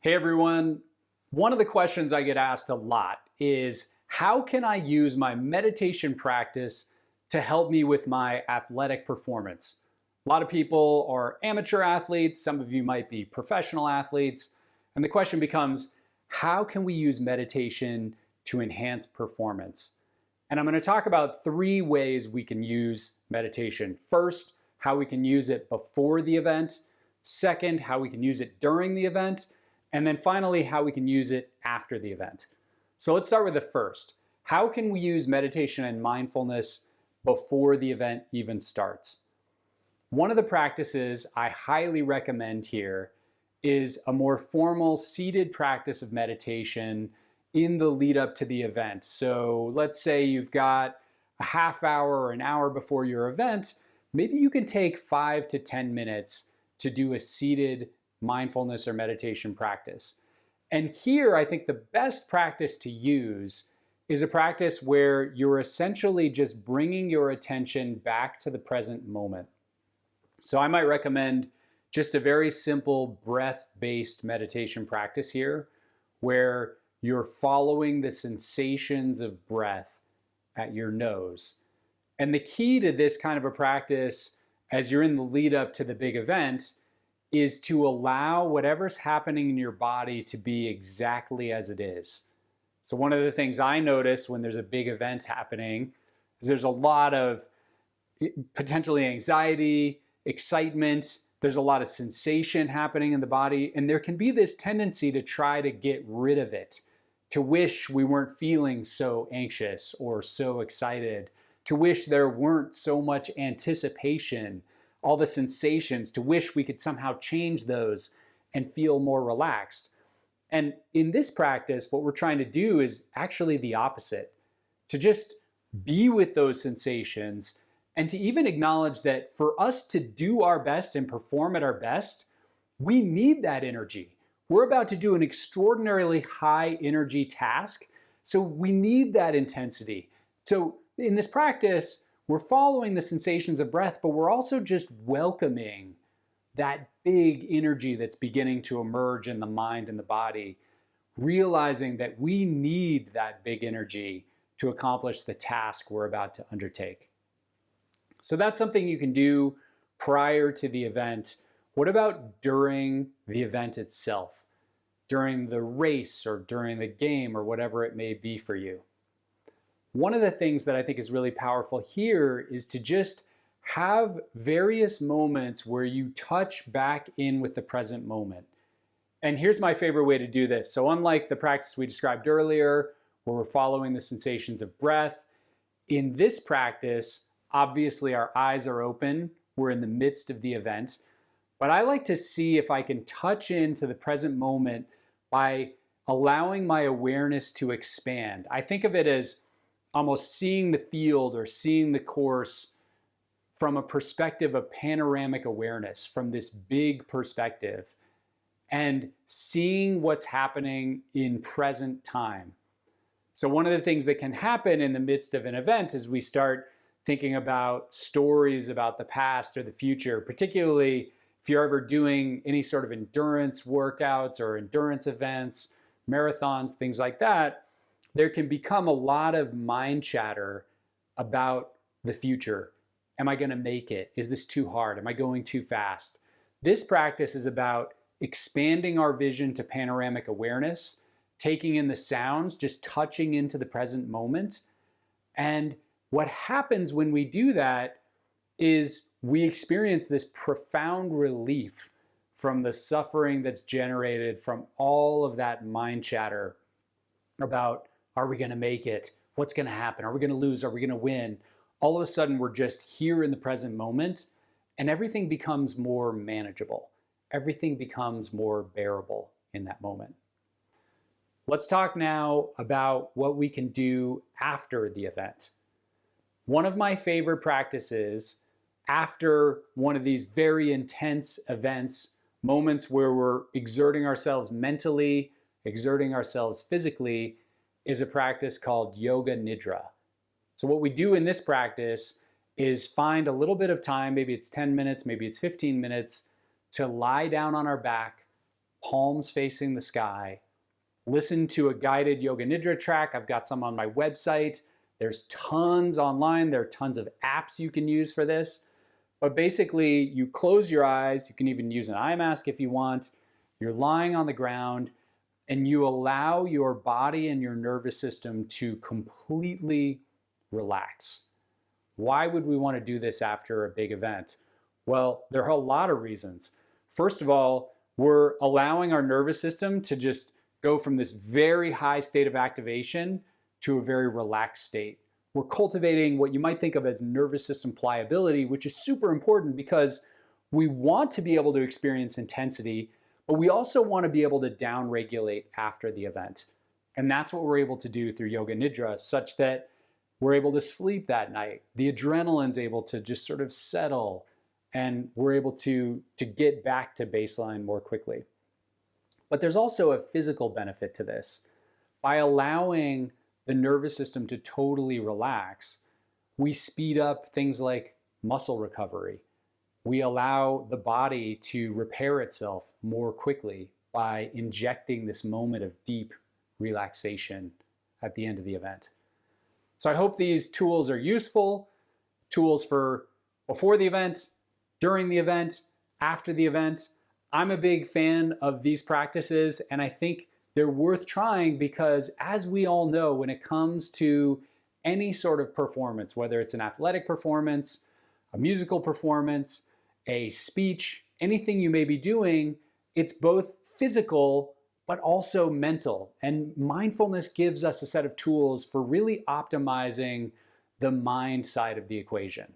Hey everyone, one of the questions I get asked a lot is how can I use my meditation practice to help me with my athletic performance? A lot of people are amateur athletes, some of you might be professional athletes, and the question becomes, how can we use meditation to enhance performance? And I'm going to talk about 3 ways we can use meditation. First, how we can use it before the event. Second, how we can use it during the event. And then finally, how we can use it after the event. So let's start with the first. How can we use meditation and mindfulness before the event even starts? One of the practices I highly recommend here is a more formal seated practice of meditation in the lead up to the event. So let's say you've got a half hour or an hour before your event. Maybe you can take 5 to 10 minutes to do a seated mindfulness or meditation practice. And here, I think the best practice to use is a practice where you're essentially just bringing your attention back to the present moment. So I might recommend just a very simple breath-based meditation practice here, where you're following the sensations of breath at your nose. And the key to this kind of a practice, as you're in the lead up to the big event, is to allow whatever's happening in your body to be exactly as it is. So one of the things I notice when there's a big event happening is there's a lot of potentially anxiety, excitement, there's a lot of sensation happening in the body, and there can be this tendency to try to get rid of it, to wish we weren't feeling so anxious or so excited, to wish there weren't so much anticipation, all the sensations, to wish we could somehow change those and feel more relaxed. And in this practice, what we're trying to do is actually the opposite, to just be with those sensations and to even acknowledge that for us to do our best and perform at our best, we need that energy. We're about to do an extraordinarily high energy task, so we need that intensity. So in this practice, we're following the sensations of breath, but we're also just welcoming that big energy that's beginning to emerge in the mind and the body, realizing that we need that big energy to accomplish the task we're about to undertake. So that's something you can do prior to the event. What about during the event itself? During the race or during the game or whatever it may be for you? One of the things that I think is really powerful here is to just have various moments where you touch back in with the present moment. And here's my favorite way to do this. So unlike the practice we described earlier, where we're following the sensations of breath, in this practice, obviously our eyes are open. We're in the midst of the event. But I like to see if I can touch into the present moment by allowing my awareness to expand. I think of it as almost seeing the field or seeing the course from a perspective of panoramic awareness, from this big perspective, and seeing what's happening in present time. So one of the things that can happen in the midst of an event is we start thinking about stories about the past or the future, particularly if you're ever doing any sort of endurance workouts or endurance events, marathons, things like that. There can become a lot of mind chatter about the future. Am I going to make it? Is this too hard? Am I going too fast? This practice is about expanding our vision to panoramic awareness, taking in the sounds, just touching into the present moment. And what happens when we do that is we experience this profound relief from the suffering that's generated from all of that mind chatter about, are we going to make it? What's going to happen? Are we going to lose? Are we going to win? All of a sudden, we're just here in the present moment, and everything becomes more manageable. Everything becomes more bearable in that moment. Let's talk now about what we can do after the event. One of my favorite practices after one of these very intense events, moments where we're exerting ourselves mentally, exerting ourselves physically, is a practice called yoga nidra. So what we do in this practice is find a little bit of time, maybe it's 10 minutes, maybe it's 15 minutes, to lie down on our back, palms facing the sky. Listen to a guided yoga nidra track. I've got some on my website. There's tons online. There are tons of apps you can use for this. But basically, you close your eyes. You can even use an eye mask if you want. You're lying on the ground, and you allow your body and your nervous system to completely relax. Why would we want to do this after a big event? Well, there are a lot of reasons. First of all, we're allowing our nervous system to just go from this very high state of activation to a very relaxed state. We're cultivating what you might think of as nervous system pliability, which is super important because we want to be able to experience intensity, but we also want to be able to downregulate after the event. And that's what we're able to do through Yoga Nidra, such that we're able to sleep that night. The adrenaline's able to just sort of settle, and we're able to get back to baseline more quickly. But there's also a physical benefit to this. By allowing the nervous system to totally relax, we speed up things like muscle recovery. We allow the body to repair itself more quickly by injecting this moment of deep relaxation at the end of the event. So I hope these tools are useful, tools for before the event, during the event, after the event. I'm a big fan of these practices, and I think they're worth trying because, as we all know, when it comes to any sort of performance, whether it's an athletic performance, a musical performance, a speech, anything you may be doing, it's both physical but also mental. And mindfulness gives us a set of tools for really optimizing the mind side of the equation.